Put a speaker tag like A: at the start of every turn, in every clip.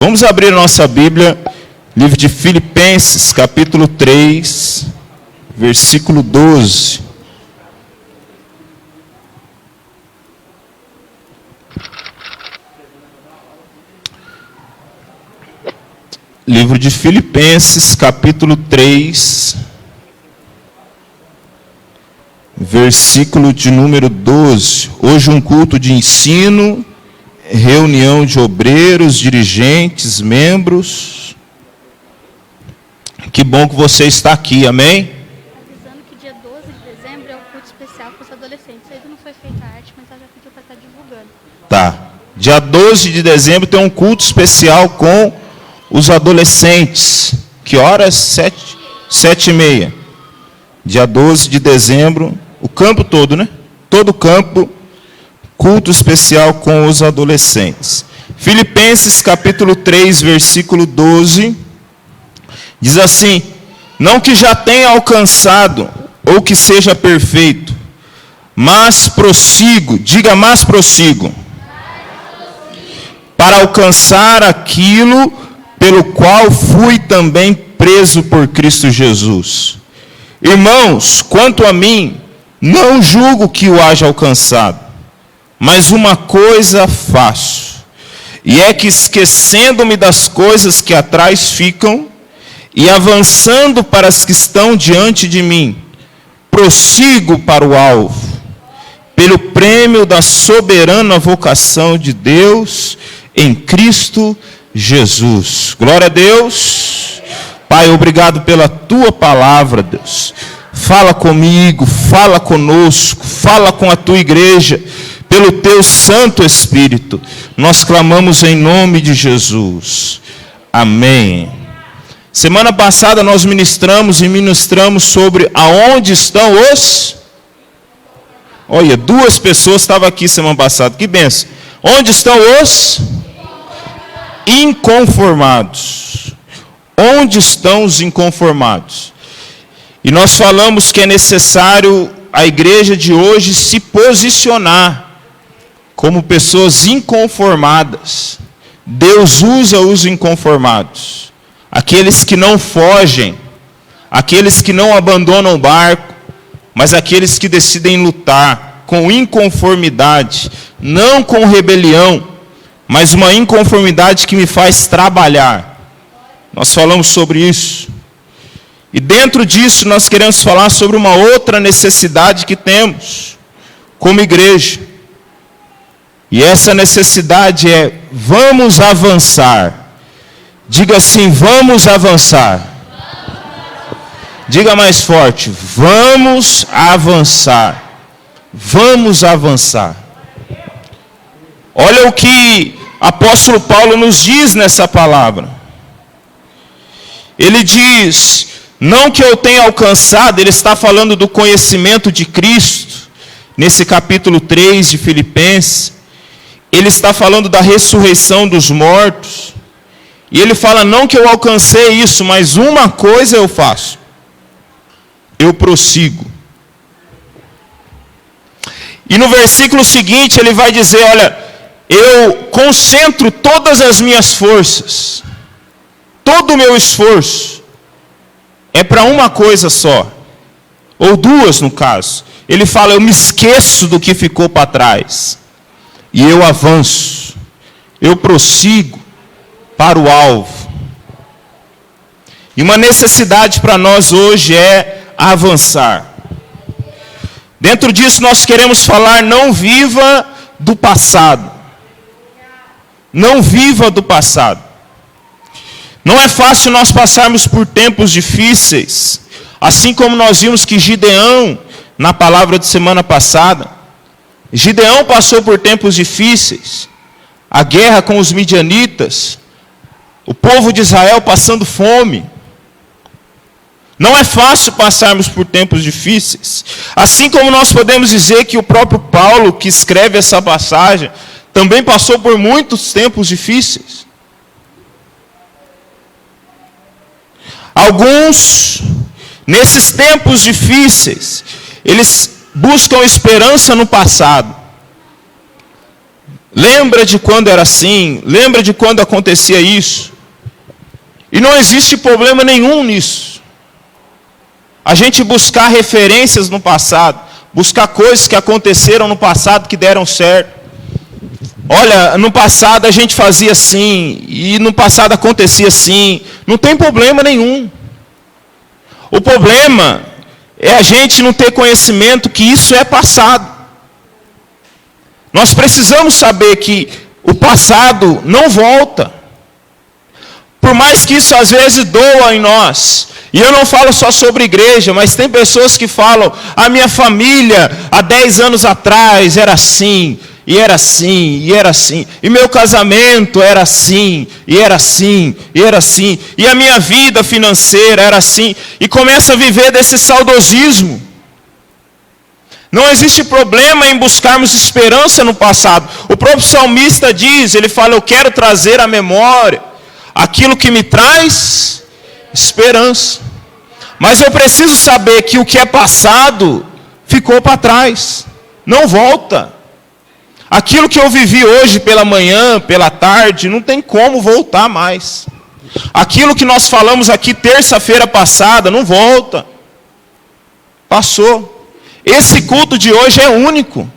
A: Vamos abrir nossa Bíblia, livro de Filipenses, capítulo 3, versículo 12. Livro de Filipenses, capítulo 3, versículo de número 12. Hoje um culto de ensino, reunião de obreiros, dirigentes, membros. Que bom que você está aqui, amém?
B: Avisando que dia 12 de dezembro é um culto especial para os adolescentes. Ainda não foi feita a arte, mas ela já pediu para estar divulgando.
A: Tá. Dia 12 de dezembro tem um culto especial com os adolescentes. Que horas? 7h30. Dia 12 de dezembro, o campo todo, né? Todo o campo. Culto especial com os adolescentes. Filipenses capítulo 3, versículo 12, diz assim: não que já tenha alcançado, ou que seja perfeito, mas prossigo, diga mas prossigo, para alcançar aquilo pelo qual fui também preso por Cristo Jesus. Irmãos, quanto a mim, não julgo que o haja alcançado, mas uma coisa faço, e é que esquecendo-me das coisas que atrás ficam, e avançando para as que estão diante de mim, prossigo para o alvo, pelo prêmio da soberana vocação de Deus em Cristo Jesus. Glória a Deus. Pai, obrigado pela tua palavra, Deus. Fala comigo, fala conosco, fala com a tua igreja, pelo teu Santo Espírito, nós clamamos em nome de Jesus. Amém. Semana passada nós ministramos sobre aonde estão os... Olha, 2 pessoas estavam aqui semana passada, que benção. Onde estão os inconformados? Onde estão os inconformados? E nós falamos que é necessário a igreja de hoje se posicionar como pessoas inconformadas. Deus usa os inconformados, aqueles que não fogem, aqueles que não abandonam o barco, mas aqueles que decidem lutar com inconformidade, não com rebelião, mas uma inconformidade que me faz trabalhar. Nós falamos sobre isso. E dentro disso nós queremos falar sobre uma outra necessidade que temos como igreja. E essa necessidade é: vamos avançar. Diga assim: vamos avançar. Diga mais forte: vamos avançar. Vamos avançar. Olha o que o apóstolo Paulo nos diz nessa palavra. Ele diz: não que eu tenha alcançado, ele está falando do conhecimento de Cristo, nesse capítulo 3 de Filipenses. Ele está falando da ressurreição dos mortos. E ele fala: não que eu alcancei isso, mas uma coisa eu faço. Eu prossigo. E no versículo seguinte ele vai dizer: olha, eu concentro todas as minhas forças, todo o meu esforço, é para uma coisa só. Ou 2 no caso. Ele fala: eu me esqueço do que ficou para trás. E eu avanço, eu prossigo para o alvo. E uma necessidade para nós hoje é avançar. Dentro disso nós queremos falar: não viva do passado. Não viva do passado. Não é fácil nós passarmos por tempos difíceis, assim como nós vimos que Gideão, na palavra de semana passada, Gideão passou por tempos difíceis, a guerra com os midianitas, o povo de Israel passando fome. Não é fácil passarmos por tempos difíceis. Assim como nós podemos dizer que o próprio Paulo, que escreve essa passagem, também passou por muitos tempos difíceis. Alguns, nesses tempos difíceis, eles buscam esperança no passado. Lembra de quando era assim? Lembra de quando acontecia isso? E não existe problema nenhum nisso. A gente buscar referências no passado, buscar coisas que aconteceram no passado que deram certo. Olha, no passado a gente fazia assim, e no passado acontecia assim. Não tem problema nenhum. O problema é a gente não ter conhecimento que isso é passado. Nós precisamos saber que o passado não volta. Por mais que isso às vezes doa em nós. E eu não falo só sobre igreja, mas tem pessoas que falam: a minha família há 10 anos atrás era assim, e era assim, e era assim. E meu casamento era assim, e era assim, e era assim. E a minha vida financeira era assim. E começa a viver desse saudosismo. Não existe problema em buscarmos esperança no passado. O próprio salmista diz, ele fala: eu quero trazer à memória aquilo que me traz esperança. Mas eu preciso saber que o que é passado ficou para trás, não volta. Aquilo que eu vivi hoje pela manhã, pela tarde, não tem como voltar mais. Aquilo que nós falamos aqui terça-feira passada, não volta. Passou. Esse culto de hoje é único.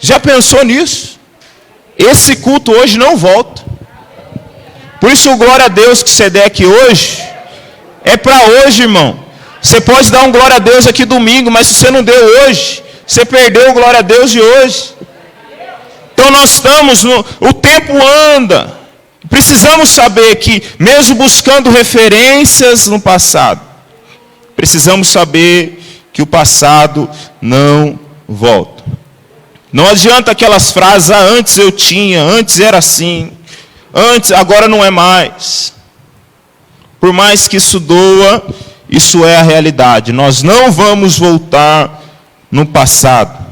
A: Já pensou nisso? Esse culto hoje não volta. Por isso, o glória a Deus que você der aqui hoje, é para hoje, irmão. Você pode dar um glória a Deus aqui domingo, mas se você não deu hoje, você perdeu o glória a Deus de hoje. Então nós estamos, o tempo anda. Precisamos saber que, mesmo buscando referências no passado, precisamos saber que o passado não volta. Não adianta aquelas frases: antes eu tinha, antes era assim, antes, agora não é mais. Por mais que isso doa, isso é a realidade. Nós não vamos voltar no passado.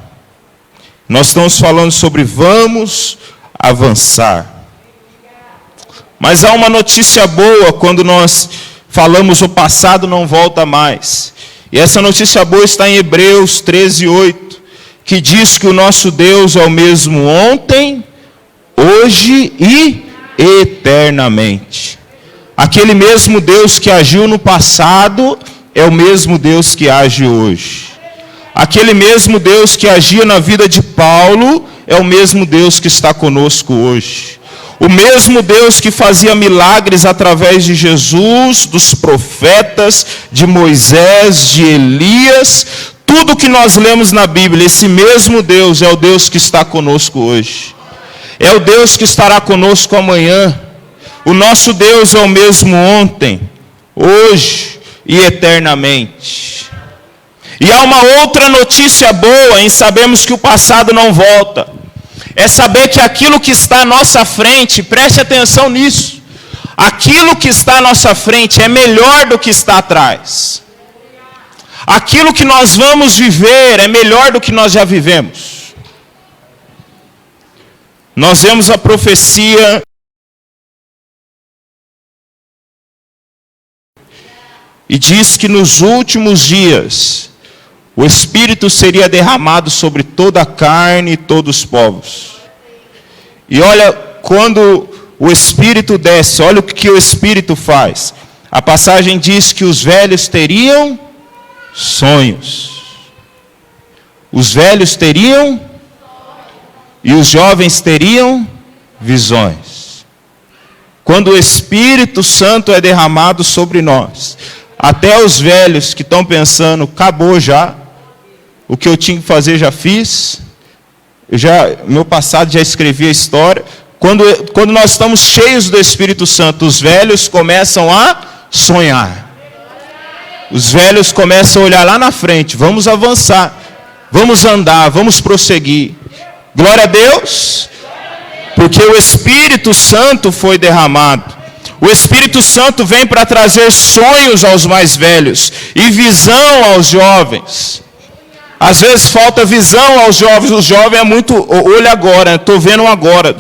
A: Nós estamos falando sobre vamos avançar. Mas há uma notícia boa quando nós falamos o passado não volta mais. E essa notícia boa está em Hebreus 13:8, que diz que o nosso Deus é o mesmo ontem, hoje e eternamente. Aquele mesmo Deus que agiu no passado é o mesmo Deus que age hoje. Aquele mesmo Deus que agia na vida de Paulo é o mesmo Deus que está conosco hoje. O mesmo Deus que fazia milagres através de Jesus, dos profetas, de Moisés, de Elias, tudo que nós lemos na Bíblia, esse mesmo Deus é o Deus que está conosco hoje. É o Deus que estará conosco amanhã. O nosso Deus é o mesmo ontem, hoje e eternamente. E há uma outra notícia boa em sabermos que o passado não volta. É saber que aquilo que está à nossa frente, preste atenção nisso, aquilo que está à nossa frente é melhor do que está atrás. Aquilo que nós vamos viver é melhor do que nós já vivemos. Nós vemos a profecia e diz que nos últimos dias o Espírito seria derramado sobre toda a carne e todos os povos. E olha, quando o Espírito desce, olha o que o Espírito faz. A passagem diz que os velhos teriam sonhos. Os velhos teriam e os jovens teriam visões. Quando o Espírito Santo é derramado sobre nós, até os velhos que estão pensando: acabou já, o que eu tinha que fazer já fiz, meu passado já escrevi a história. Quando nós estamos cheios do Espírito Santo, os velhos começam a sonhar. Os velhos começam a olhar lá na frente: vamos avançar, vamos andar, vamos prosseguir. Glória a Deus, porque o Espírito Santo foi derramado. O Espírito Santo vem para trazer sonhos aos mais velhos e visão aos jovens. Às vezes falta visão aos jovens. O jovem é muito olho agora, estou vendo agora,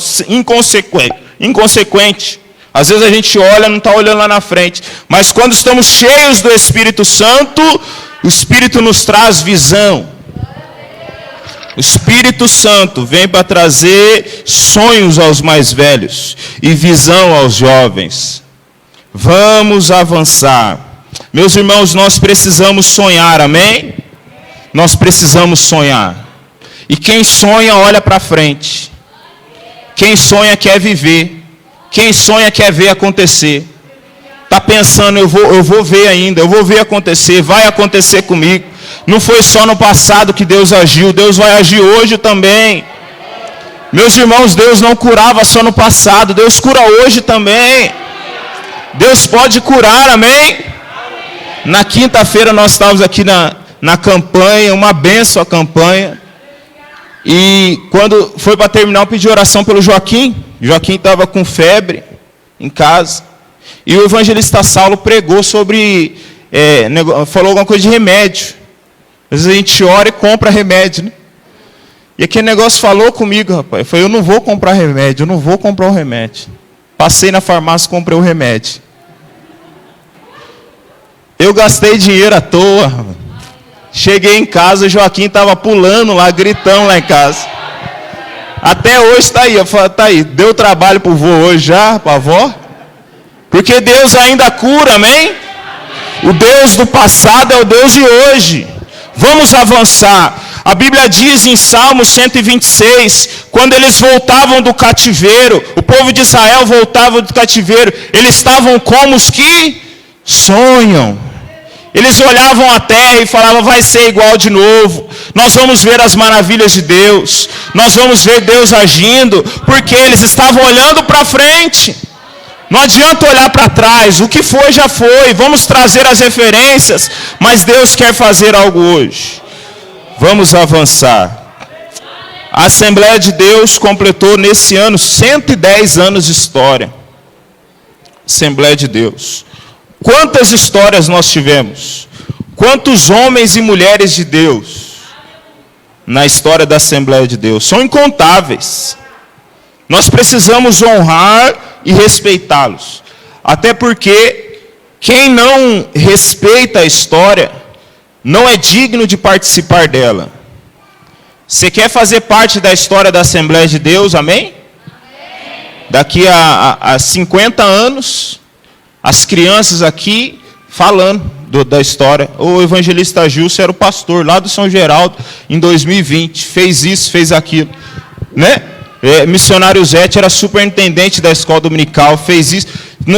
A: inconsequente. Às vezes a gente olha, não está olhando lá na frente. Mas quando estamos cheios do Espírito Santo, o Espírito nos traz visão. O Espírito Santo vem para trazer sonhos aos mais velhos e visão aos jovens. Vamos avançar. Meus irmãos, nós precisamos sonhar, amém? Nós precisamos sonhar. E quem sonha, olha para frente. Quem sonha, quer viver. Quem sonha, quer ver acontecer. Está pensando, eu vou ver ainda, eu vou ver acontecer, vai acontecer comigo. Não foi só no passado que Deus agiu, Deus vai agir hoje também. Meus irmãos, Deus não curava só no passado, Deus cura hoje também. Deus pode curar, amém? Na quinta-feira nós estávamos aqui na campanha, uma bênção a campanha. E quando foi para terminar, eu pedi oração pelo Joaquim. Joaquim estava com febre em casa. E o evangelista Saulo pregou sobre, falou alguma coisa de remédio. Às vezes a gente ora e compra remédio, né? E aquele negócio falou comigo, rapaz. Eu falei, eu não vou comprar remédio, eu não vou comprar o remédio. Passei na farmácia e comprei o remédio. Eu gastei dinheiro à toa, rapaz. Cheguei em casa, o Joaquim estava pulando lá, gritando lá em casa. Até hoje está aí, eu falei, tá aí, deu trabalho para o vô hoje já, para a avó? Porque Deus ainda cura, amém? O Deus do passado é o Deus de hoje. Vamos avançar. A Bíblia diz em Salmo 126, quando eles voltavam do cativeiro, o povo de Israel voltava do cativeiro, eles estavam como os que sonham. Eles olhavam a terra e falavam, vai ser igual de novo. Nós vamos ver as maravilhas de Deus. Nós vamos ver Deus agindo, porque eles estavam olhando para frente. Não adianta olhar para trás, o que foi já foi, vamos trazer as referências, mas Deus quer fazer algo hoje. Vamos avançar. A Assembleia de Deus completou nesse ano 110 anos de história. Assembleia de Deus. Quantas histórias nós tivemos? Quantos homens e mulheres de Deus na história da Assembleia de Deus? São incontáveis. Nós precisamos honrar e respeitá-los. Até porque quem não respeita a história não é digno de participar dela. Você quer fazer parte da história da Assembleia de Deus, amém? Daqui a 50 anos, as crianças aqui falando da história. O evangelista Gilson era o pastor lá do São Geraldo em 2020. Fez isso, fez aquilo. Né? Missionário Zete era superintendente da escola dominical, fez isso.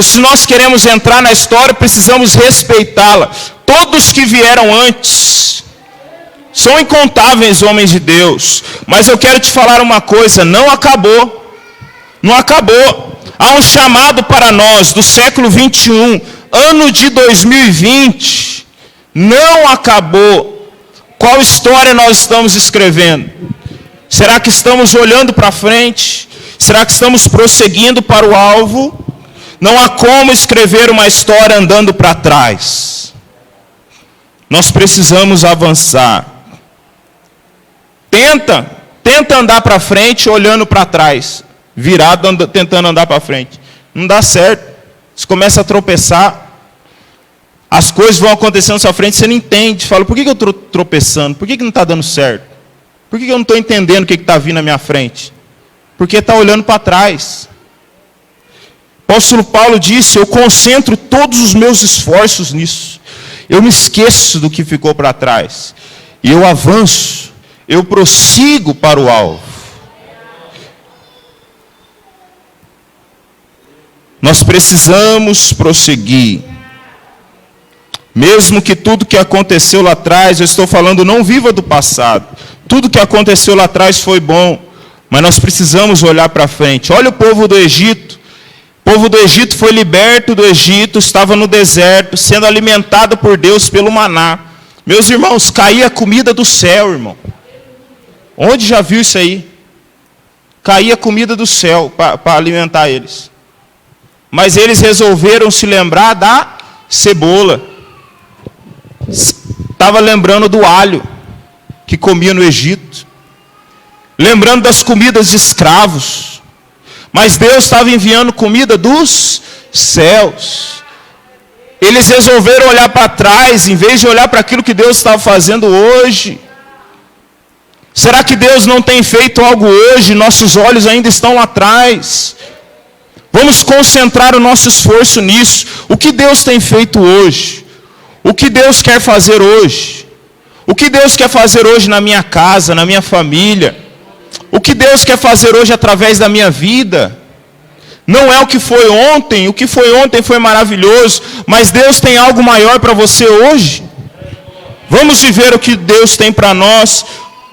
A: Se nós queremos entrar na história, precisamos respeitá-la. Todos que vieram antes são incontáveis homens de Deus. Mas eu quero te falar uma coisa, não acabou. Não acabou. Há um chamado para nós do século 21, ano de 2020. Não acabou. Qual história nós estamos escrevendo? Será que estamos olhando para frente? Será que estamos prosseguindo para o alvo? Não há como escrever uma história andando para trás. Nós precisamos avançar. Tenta andar para frente olhando para trás. Virado, tentando andar para frente. Não dá certo. Você começa a tropeçar. As coisas vão acontecendo na sua frente, você não entende. Fala, por que eu estou tropeçando? Por que não está dando certo? Por que eu não estou entendendo o que está vindo na minha frente? Porque está olhando para trás. O apóstolo Paulo disse, eu concentro todos os meus esforços nisso. Eu me esqueço do que ficou para trás. E eu avanço. Eu prossigo para o alvo. Nós precisamos prosseguir. Mesmo que tudo que aconteceu lá atrás, eu estou falando, não viva do passado. Tudo que aconteceu lá atrás foi bom, mas nós precisamos olhar para frente. Olha o povo do Egito. O povo do Egito foi liberto do Egito, estava no deserto, sendo alimentado por Deus pelo maná. Meus irmãos, caía comida do céu, irmão. Onde já viu isso aí? Caía comida do céu para alimentar eles. Mas eles resolveram se lembrar da cebola. Estava lembrando do alho que comia no Egito. Lembrando das comidas de escravos. Mas Deus estava enviando comida dos céus. Eles resolveram olhar para trás, em vez de olhar para aquilo que Deus estava fazendo hoje. Será que Deus não tem feito algo hoje? Nossos olhos ainda estão lá atrás. Vamos concentrar o nosso esforço nisso. O que Deus tem feito hoje? O que Deus quer fazer hoje? O que Deus quer fazer hoje na minha casa, na minha família? O que Deus quer fazer hoje através da minha vida? Não é o que foi ontem foi maravilhoso, mas Deus tem algo maior para você hoje. Vamos viver o que Deus tem para nós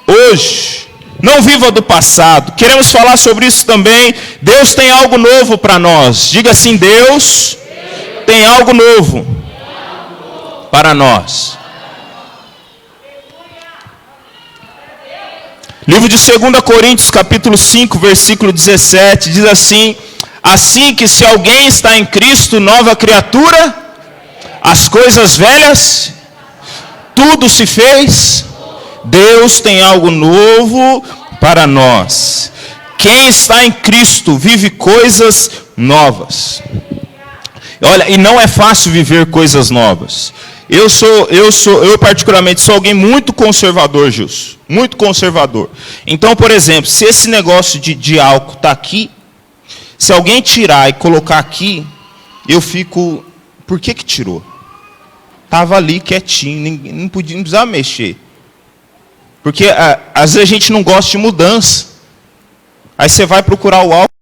A: hoje. Não viva do passado. Queremos falar sobre isso também. Deus tem algo novo para nós. Diga assim: Deus tem algo novo para nós. Livro de 2 Coríntios, capítulo 5, versículo 17, diz assim: assim que se alguém está em Cristo, nova criatura, as coisas velhas, tudo se fez, Deus tem algo novo para nós. Quem está em Cristo vive coisas novas. Olha, e não é fácil viver coisas novas. Eu particularmente sou alguém muito conservador, Gilson. Muito conservador. Então, por exemplo, se esse negócio de álcool está aqui, se alguém tirar e colocar aqui, eu fico, por que tirou? Estava ali quietinho, não precisava mexer. Porque às vezes a gente não gosta de mudança. Aí você vai procurar o álcool.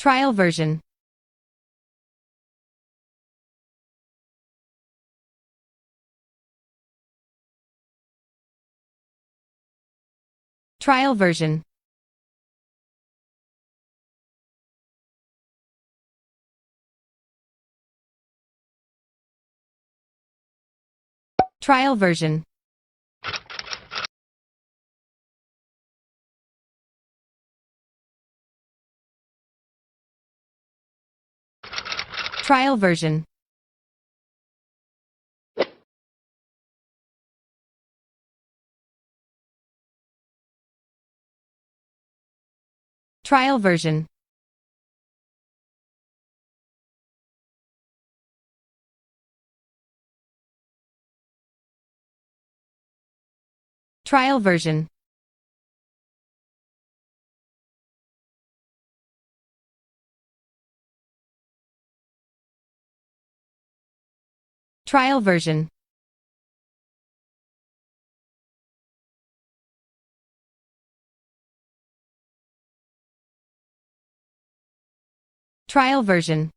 C: Trial version. Trial version. Trial version. Trial version. Trial version. Trial version. Trial version. Trial version.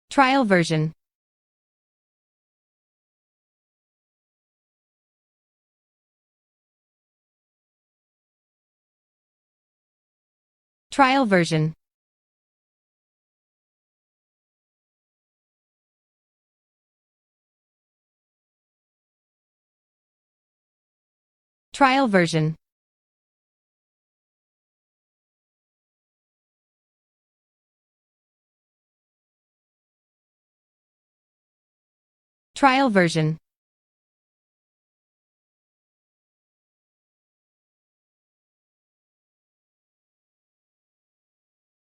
C: Trial version. Trial version. Trial version. Trial version.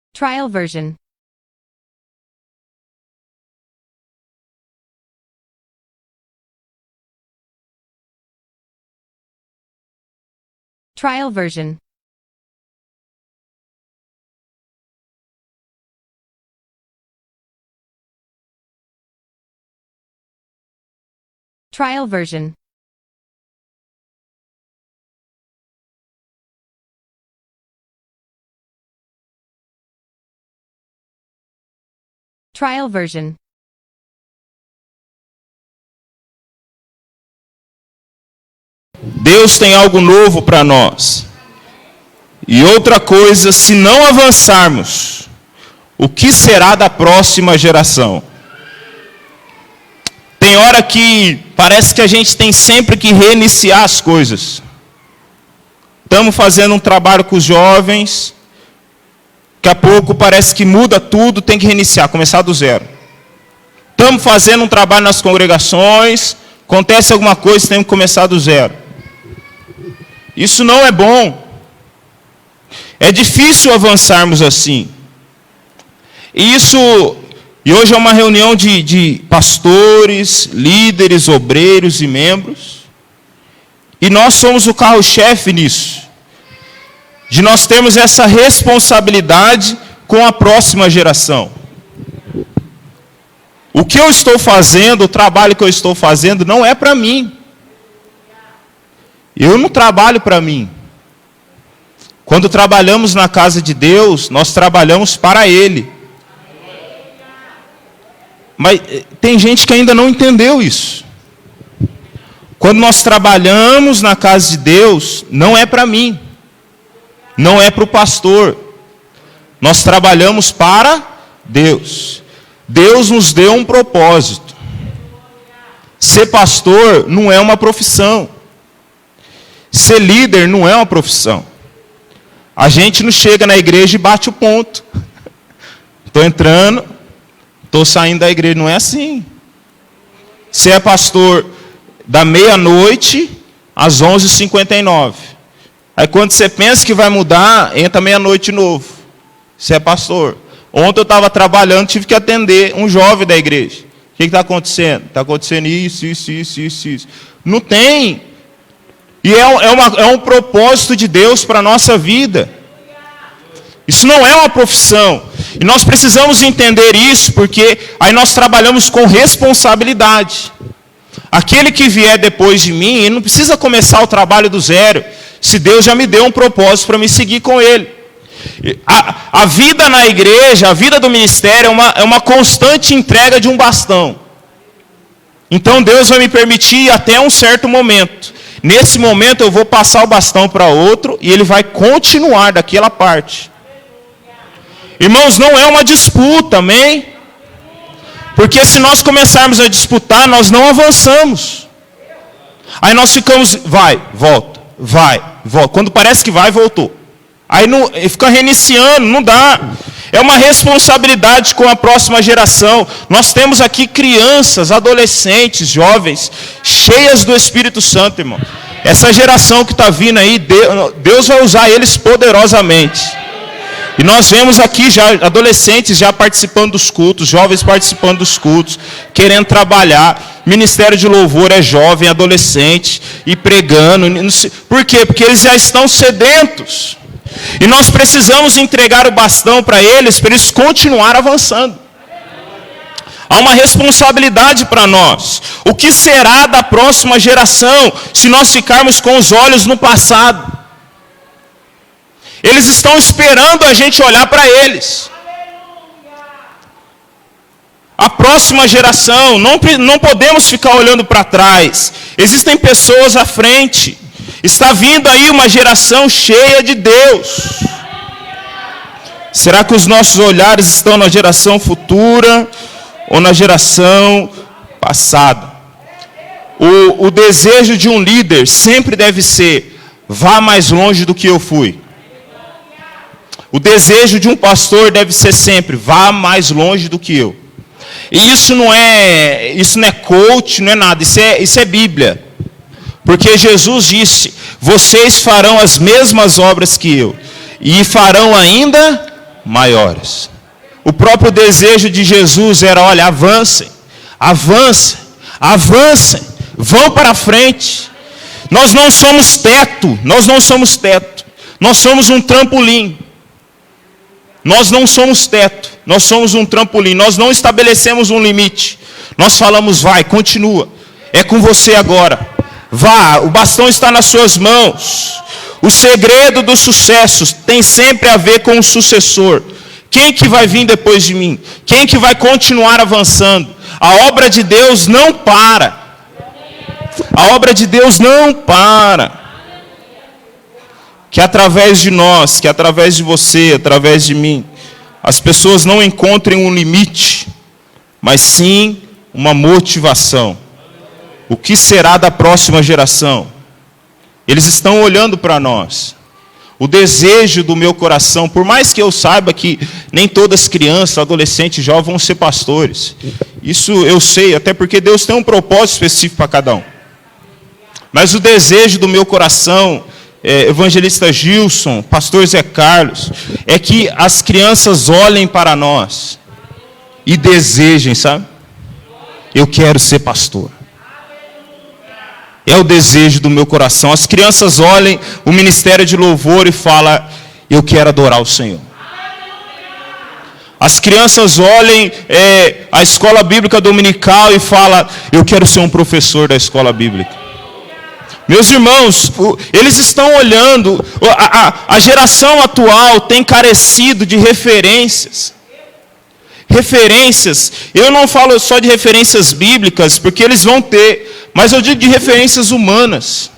C: Trial version. Trial version. Trial version. Trial version.
A: Deus tem algo novo para nós. E outra coisa, se não avançarmos, o que será da próxima geração? Tem hora que parece que a gente tem sempre que reiniciar as coisas. Estamos fazendo um trabalho com os jovens, daqui a pouco parece que muda tudo, tem que reiniciar, começar do zero. Estamos fazendo um trabalho nas congregações, acontece alguma coisa, temos que começar do zero. Isso não é bom. É difícil avançarmos assim. E hoje é uma reunião de pastores, líderes, obreiros e membros. E nós somos o carro-chefe nisso. De nós termos essa responsabilidade com a próxima geração. O que eu estou fazendo, o trabalho que eu estou fazendo, não é para mim. Eu não trabalho para mim. Quando trabalhamos na casa de Deus, nós trabalhamos para Ele. Mas tem gente que ainda não entendeu isso. Quando nós trabalhamos na casa de Deus, não é para mim. Não é para o pastor. Nós trabalhamos para Deus. Deus nos deu um propósito. Ser pastor não é uma profissão. Ser líder não é uma profissão. A gente não chega na igreja e bate o ponto. Estou entrando, estou saindo da igreja. Não é assim. Você é pastor da meia-noite às 11h59. Aí quando você pensa que vai mudar, entra meia-noite de novo. Você é pastor. Ontem eu estava trabalhando, tive que atender um jovem da igreja. O que está acontecendo? Está acontecendo isso. Não tem. E é um propósito de Deus para a nossa vida. Isso não é uma profissão. E nós precisamos entender isso, porque aí nós trabalhamos com responsabilidade. Aquele que vier depois de mim, ele não precisa começar o trabalho do zero, se Deus já me deu um propósito para me seguir com ele. A vida na igreja, a vida do ministério é uma constante entrega de um bastão. Então Deus vai me permitir até um certo momento. Nesse momento eu vou passar o bastão para outro e ele vai continuar daquela parte. Irmãos, não é uma disputa, amém? Porque se nós começarmos a disputar, nós não avançamos. Aí nós ficamos, vai, volta. Quando parece que vai, voltou. Aí fica reiniciando, não dá. É uma responsabilidade com a próxima geração. Nós temos aqui crianças, adolescentes, jovens, cheias do Espírito Santo, irmão. Essa geração que está vindo aí, Deus vai usar eles poderosamente. E nós vemos aqui já adolescentes já participando dos cultos, jovens participando dos cultos, querendo trabalhar. Ministério de louvor é jovem, adolescente, e pregando. Por quê? Porque eles já estão sedentos. E nós precisamos entregar o bastão para eles continuar avançando. Há uma responsabilidade para nós. O que será da próxima geração se nós ficarmos com os olhos no passado? Eles estão esperando a gente olhar para eles. A próxima geração, não podemos ficar olhando para trás. Existem pessoas à frente. Está vindo aí uma geração cheia de Deus. Será que os nossos olhares estão na geração futura ou na geração passada? O desejo de um líder sempre deve ser: vá mais longe do que eu fui. O desejo de um pastor deve ser sempre: vá mais longe do que eu. E isso não é coach, não é nada, isso é Bíblia. Porque Jesus disse: vocês farão as mesmas obras que eu, e farão ainda maiores. O próprio desejo de Jesus era: olha, avancem, avancem, avancem, vão para frente. Nós não somos teto, nós somos um trampolim. Nós não somos teto, nós somos um trampolim. Nós não estabelecemos um limite. Nós falamos: vai, continua, é com você agora. Vá, o bastão está nas suas mãos. O segredo do sucesso tem sempre a ver com o sucessor. Quem que vai vir depois de mim? Quem que vai continuar avançando? A obra de Deus não para. A obra de Deus não para. Que através de nós, que através de você, através de mim, as pessoas não encontrem um limite, mas sim uma motivação. O que será da próxima geração? Eles estão olhando para nós. O desejo do meu coração, por mais que eu saiba que nem todas as crianças, adolescentes e jovens vão ser pastores. Isso eu sei, até porque Deus tem um propósito específico para cada um. Mas o desejo do meu coração, evangelista Gilson, pastor Zé Carlos, é que as crianças olhem para nós e desejem, sabe? Eu quero ser pastor. É o desejo do meu coração. As crianças olhem o ministério de louvor e falam: eu quero adorar o Senhor. As crianças olhem a escola bíblica dominical e falam: eu quero ser um professor da escola bíblica. Meus irmãos, eles estão olhando, a geração atual tem carecido de referências. Referências, eu não falo só de referências bíblicas, porque eles vão ter, mas eu digo de referências humanas.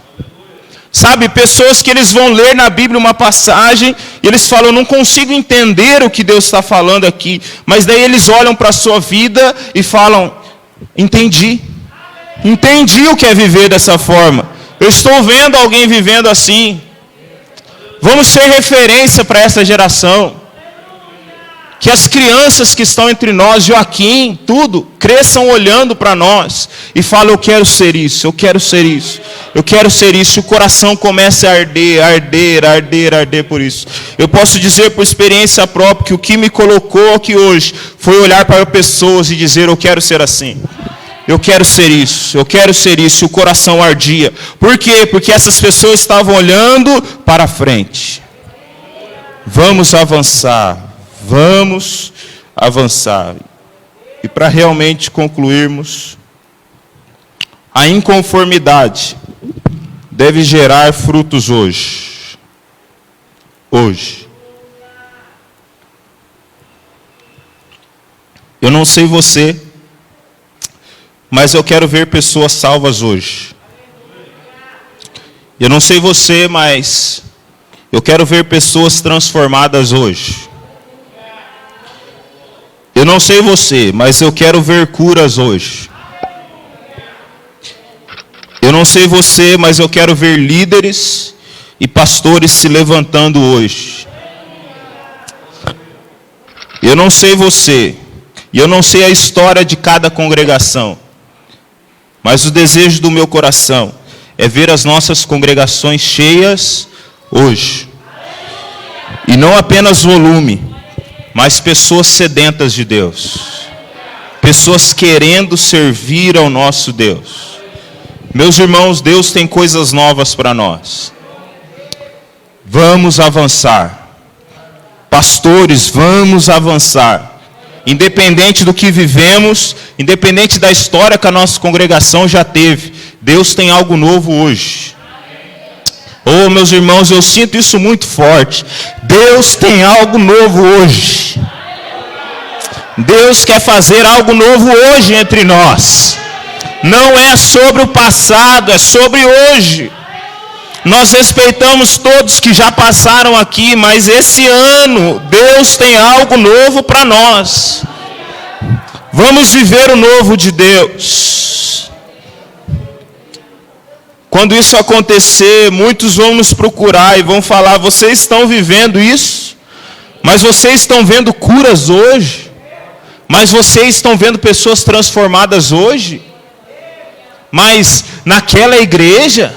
A: Sabe, pessoas que eles vão ler na Bíblia uma passagem, e eles falam: eu não consigo entender o que Deus está falando aqui. Mas daí eles olham para a sua vida e falam: entendi o que é viver dessa forma. Eu estou vendo alguém vivendo assim. Vamos ser referência para essa geração. Que as crianças que estão entre nós, Joaquim, tudo, cresçam olhando para nós e falem: eu quero ser isso, eu quero ser isso, eu quero ser isso. O coração começa a arder, arder, arder, arder por isso. Eu posso dizer por experiência própria que o que me colocou aqui hoje foi olhar para pessoas e dizer: eu quero ser assim. Eu quero ser isso, eu quero ser isso. E o coração ardia. Por quê? Porque essas pessoas estavam olhando para frente. Vamos avançar. Vamos avançar. E para realmente concluirmos, a inconformidade deve gerar frutos hoje. Hoje. Eu não sei você, mas eu quero ver pessoas salvas hoje. Eu não sei você, mas eu quero ver pessoas transformadas hoje. Eu não sei você, mas eu quero ver curas hoje. Eu não sei você, mas eu quero ver líderes e pastores se levantando hoje. Eu não sei você, e eu não sei a história de cada congregação, mas o desejo do meu coração é ver as nossas congregações cheias hoje. E não apenas volume, mas pessoas sedentas de Deus. Pessoas querendo servir ao nosso Deus. Meus irmãos, Deus tem coisas novas para nós. Vamos avançar. Pastores, vamos avançar. Independente do que vivemos, independente da história que a nossa congregação já teve, Deus tem algo novo hoje. Oh, meus irmãos, eu sinto isso muito forte. Deus tem algo novo hoje. Deus quer fazer algo novo hoje entre nós. Não é sobre o passado, é sobre hoje. Nós respeitamos todos que já passaram aqui, mas esse ano Deus tem algo novo para nós. Vamos viver o novo de Deus. Quando isso acontecer, muitos vão nos procurar e vão falar: vocês estão vivendo isso? Mas vocês estão vendo curas hoje? Mas vocês estão vendo pessoas transformadas hoje? Mas naquela igreja?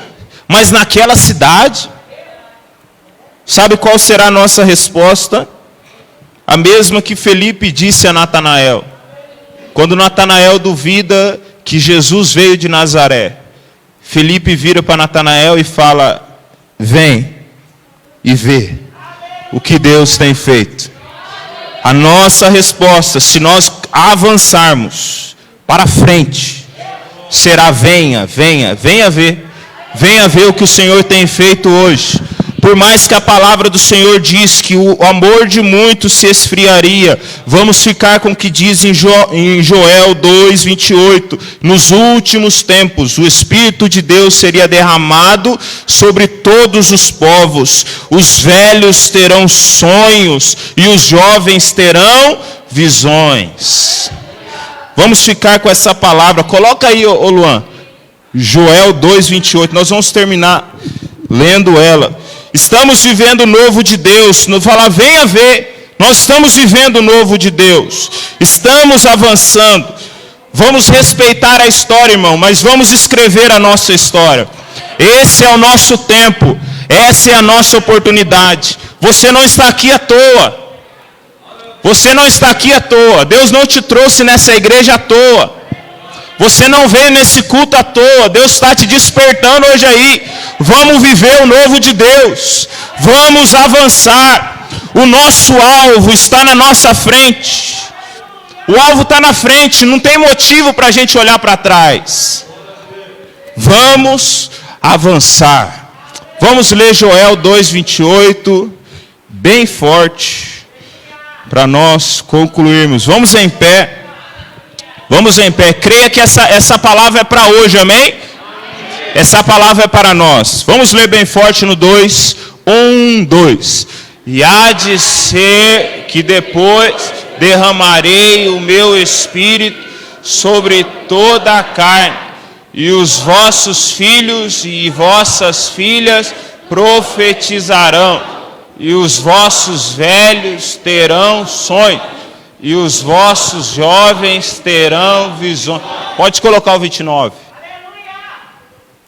A: Mas naquela cidade? Sabe qual será a nossa resposta? A mesma que Felipe disse a Natanael. Quando Natanael duvida que Jesus veio de Nazaré, Felipe vira para Natanael e fala: vem e vê o que Deus tem feito. A nossa resposta, se nós avançarmos para frente, será: venha, venha, venha ver. Venha ver o que o Senhor tem feito hoje. Por mais que a palavra do Senhor diz que o amor de muitos se esfriaria, vamos ficar com o que diz em Joel 2:28. Nos últimos tempos, o Espírito de Deus seria derramado sobre todos os povos. Os velhos terão sonhos e os jovens terão visões. Vamos ficar com essa palavra. Coloca aí, ô Luan. Joel 2:28, nós vamos terminar lendo ela. Estamos vivendo o novo de Deus. Não fala: venha ver. Nós estamos vivendo o novo de Deus. Estamos avançando. Vamos respeitar a história, irmão, mas vamos escrever a nossa história. Esse é o nosso tempo. Essa é a nossa oportunidade. Você não está aqui à toa. Você não está aqui à toa. Deus não te trouxe nessa igreja à toa. Você não veio nesse culto à toa. Deus está te despertando hoje aí. Vamos viver o novo de Deus. Vamos avançar. O nosso alvo está na nossa frente. O alvo está na frente. Não tem motivo para a gente olhar para trás. Vamos avançar. Vamos ler Joel 2:28. Bem forte. Para nós concluirmos. Vamos em pé. Vamos em pé. Creia que essa palavra é para hoje, amém? Essa palavra é para nós. Vamos ler bem forte no 2. 1, 2. E há de ser que depois derramarei o meu espírito sobre toda a carne, e os vossos filhos e vossas filhas profetizarão, e os vossos velhos terão sonhos, e os vossos jovens terão visões. Pode colocar o 29.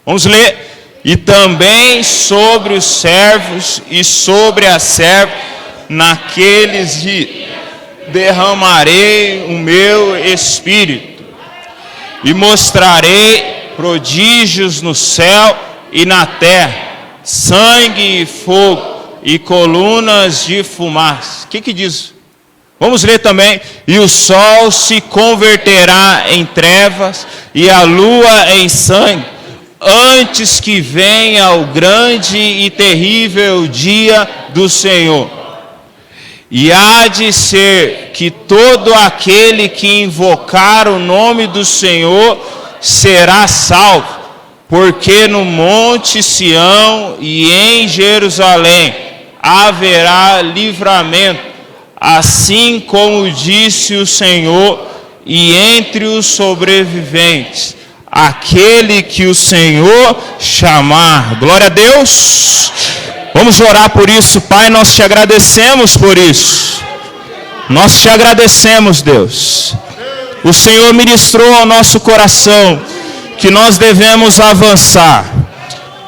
A: Vamos ler. E também sobre os servos e sobre as servas, naqueles dias derramarei o meu espírito, e mostrarei prodígios no céu e na terra, sangue e fogo e colunas de fumaça. O que diz? Vamos ler também. E o sol se converterá em trevas e a lua em sangue, antes que venha o grande e terrível dia do Senhor. E há de ser que todo aquele que invocar o nome do Senhor será salvo, porque no monte Sião e em Jerusalém haverá livramento, assim como disse o Senhor, e entre os sobreviventes, aquele que o Senhor chamar. Glória a Deus. Vamos orar por isso. Pai, nós te agradecemos por isso. Nós te agradecemos, Deus. O Senhor ministrou ao nosso coração que nós devemos avançar.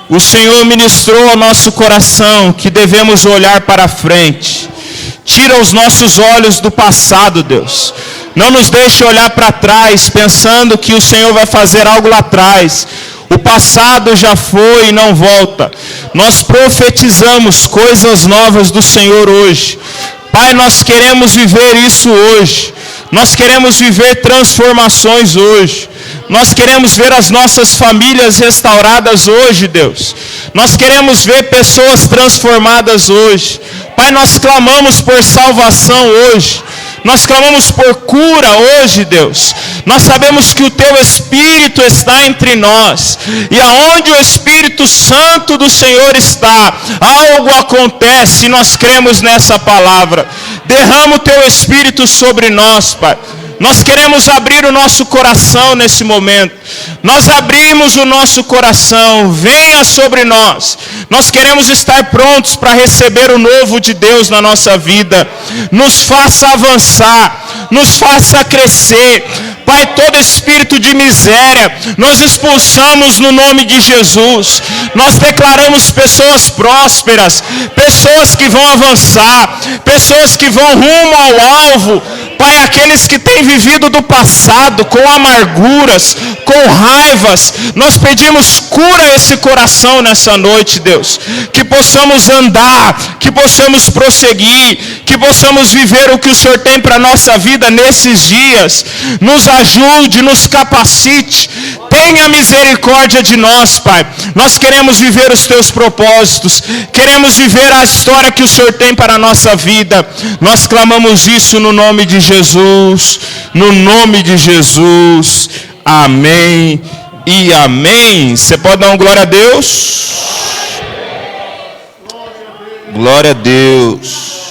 A: O Senhor ministrou ao nosso coração que devemos olhar para frente. Tira os nossos olhos do passado, Deus. Não nos deixe olhar para trás pensando que o Senhor vai fazer algo lá atrás. O passado já foi e não volta. Nós profetizamos coisas novas do Senhor hoje. Pai, nós queremos viver isso hoje. Nós queremos viver transformações hoje. Nós queremos ver as nossas famílias restauradas hoje, Deus. Nós queremos ver pessoas transformadas hoje. Pai, nós clamamos por salvação hoje. Nós clamamos por cura hoje, Deus. Nós sabemos que o Teu Espírito está entre nós. E aonde o Espírito Santo do Senhor está, algo acontece e nós cremos nessa palavra. Derrama o Teu Espírito sobre nós, Pai. Nós queremos abrir o nosso coração nesse momento. Nós abrimos o nosso coração. Venha sobre nós. Nós queremos estar prontos para receber o novo de Deus na nossa vida. Nos faça avançar. Nos faça crescer. Pai, todo espírito de miséria, nós expulsamos no nome de Jesus. Nós declaramos pessoas prósperas, pessoas que vão avançar, pessoas que vão rumo ao alvo. Pai, aqueles que têm vivido do passado com amarguras, com raivas, nós pedimos cura a esse coração nessa noite, Deus. Que possamos andar, que possamos prosseguir, que possamos viver o que o Senhor tem para a nossa vida nesses dias. Nos ajude, nos capacite. Tenha misericórdia de nós, Pai. Nós queremos viver os Teus propósitos. Queremos viver a história que o Senhor tem para a nossa vida. Nós clamamos isso no nome de Jesus. No nome de Jesus. Amém e amém. Você pode dar um glória a Deus? Glória a Deus.